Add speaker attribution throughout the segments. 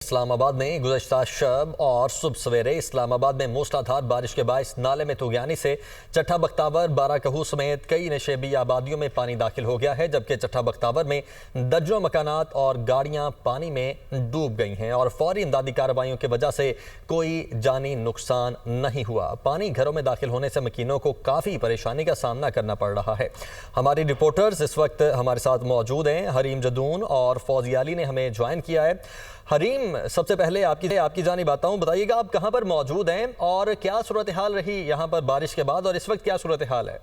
Speaker 1: इस्लामाबाद में गुज़श्ता शब और सुबह सवेरे इस्लामाबाद में मूसलाधार बारिश के बायस नाले में तुगयानी से चट्ठा बख्तावर, बाराकहू समेत कई नशेबी आबादियों में पानी दाखिल हो गया है, जबकि चट्ठा बख्तावर में दर्जनों मकानात और गाड़ियां पानी में डूब गई हैं और फौरी इमदादी कार्रवाइयों की वजह से कोई जानी नुकसान नहीं हुआ। पानी घरों में दाखिल होने से मकीनों को काफ़ी परेशानी का सामना करना पड़ रहा है। हमारी रिपोर्टर्स इस वक्त हमारे साथ मौजूद हैं। हरीम जदून और फौजिया अली ने हमें ज्वाइन किया है। हरीम, सबसे पहले आपकी जानिब आता हूँ, बताइएगा आप कहाँ पर मौजूद हैं और क्या सूरत हाल रही यहाँ पर बारिश के बाद, और इस वक्त क्या सूरत हाल है?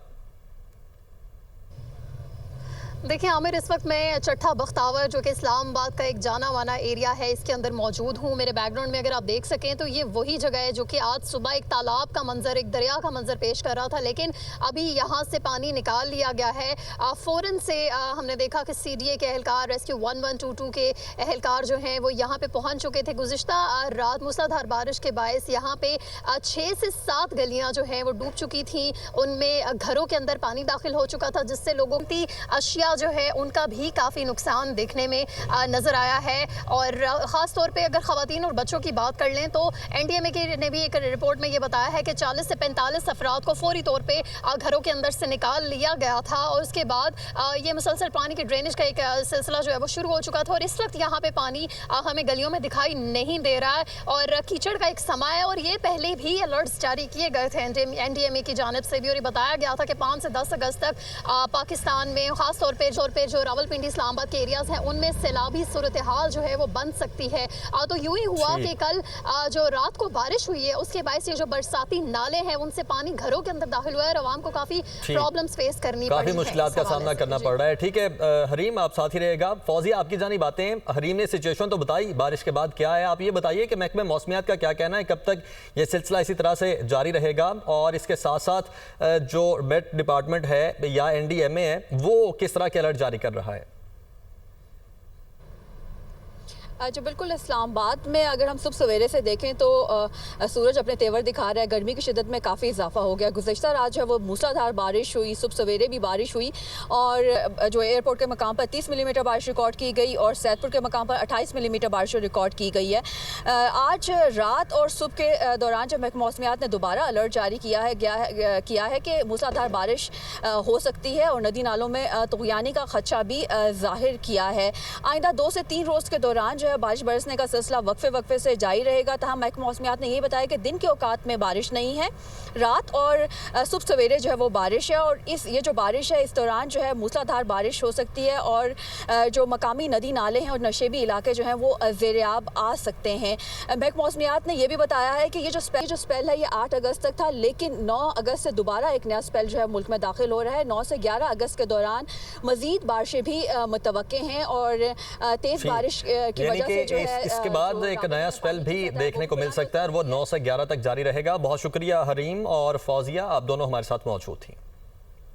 Speaker 2: देखिए आमिर, इस वक्त मैं चट्ठा बख्तावर जो कि इस्लामाबाद का एक जाना माना एरिया है, इसके अंदर मौजूद हूँ। मेरे बैकग्राउंड में अगर आप देख सकें तो ये वही जगह है जो कि आज सुबह एक तालाब का मंजर, एक दरिया का मंजर पेश कर रहा था, लेकिन अभी यहाँ से पानी निकाल लिया गया है। फ़ौरन से हमने देखा कि CDA के एहलकार, रेस्क्यू 1122 के एहलकार जो हैं वो यहाँ पे पहुँच चुके थे। गुज़िश्ता रात मूसलाधार बारिश के बायस यहाँ पे 6 से 7 गलियाँ जो हैं वो डूब चुकी थी, उनमें घरों के अंदर पानी दाखिल हो चुका था, जिससे लोगों की अशिया जो है उनका भी काफ़ी नुकसान देखने में नज़र आया है। और ख़ास तौर पे अगर ख़वातीन और बच्चों की बात कर लें तो NDMA की ने भी एक रिपोर्ट में ये बताया है कि 40 से 45 अफराद को फौरी तौर पे घरों के अंदर से निकाल लिया गया था और उसके बाद ये मुसलसल पानी के ड्रेनेज का एक सिलसिला जो है वो शुरू हो चुका था। और इस वक्त यहाँ पे पानी हमें गलियों में दिखाई नहीं दे रहा है और कीचड़ का एक समा है। और ये पहले भी अलर्ट्स जारी किए गए थे NDMA की जानिब से भी, और ये बताया गया था कि 5 से 10 अगस्त तक पाकिस्तान में ख़ास तौर पर जो रावलपिंडी इस्लामाबाद के एरियाज़ हैं उनमें सैलाबी सूरत हाल जो है वो बन सकती है। तो यूं ही हुआ कि कल जो रात को बारिश हुई है उसके बायस ये जो बरसाती नाले हैं उनसे पानी घरों के अंदर दाखिल हुआ है और आवाम को काफ़ी प्रॉब्लम्स फेस करनी पड़ी है,
Speaker 1: काफ़ी मुश्किलात का सामना करना पड़ रहा है। ठीक है हरीम, आप साथ ही रहेगा। फौजिया, आपकी जानी बातें, हरीम ने सिचुएशन तो बताई, बारिश के बाद क्या है, आप ये बताइए कि महकमे मौसमियात का क्या कहना है, कब तक ये सिलसिला इसी तरह से जारी रहेगा और इसके साथ साथ जो मेट डिपार्टमेंट है या NDMA है वो किस तरह के अलर्ट जारी कर रहा है?
Speaker 3: जो बिल्कुल इस्लामाबाद में अगर हम सुबह सवेरे से देखें तो सूरज अपने तेवर दिखा रहा है। गर्मी की शिद्दत में काफ़ी इजाफा हो गया। गुज़श्ता रात जो है वो मूसलाधार बारिश हुई, सुबह सवेरे भी बारिश हुई और जो एयरपोर्ट के मकाम पर 30 मिलीमीटर बारिश रिकॉर्ड की गई और सैदपुर के मकाम पर 28 मिलीमीटर बारिश रिकॉर्ड की गई है। आज रात और सुबह के दौरान जब महकमा मौसमियात ने दोबारा अलर्ट जारी किया है कि मूसलाधार बारिश हो सकती है और नदी नालों में तुगयानी का खदशा भी जाहिर किया है। आइंदा 2 से 3 रोज़ के दौरान बारिश बरसने का सिलसिला वक्फे से जारी रहेगा। तहम महकमा मौसमियात ने यह बताया कि दिन के औकात में बारिश नहीं है, रात और सुबह सवेरे जो है वो बारिश है और ये जो बारिश है इस दौरान जो है मूसलाधार बारिश हो सकती है और जो मकामी नदी नाले हैं और नशेबी इलाके जो हैं वो ज़ेरियाब आ सकते हैं। महकमा मौसमियात ने यह भी बताया है कि ये जो स्पेल है ये 8 अगस्त तक था, लेकिन 9 अगस्त से दोबारा एक नया स्पेल जो है मुल्क में दाखिल हो रहा है। 9 से 11 अगस्त के दौरान मज़ीद बारिशें भी मुतवक्के हैं और तेज़ बारिश की
Speaker 1: इसके बाद एक नया स्पेल भी देखने को मिल सकता है और वो 9 से 11 तक जारी रहेगा। बहुत शुक्रिया हरीम और फौजिया, आप दोनों हमारे साथ मौजूद थी।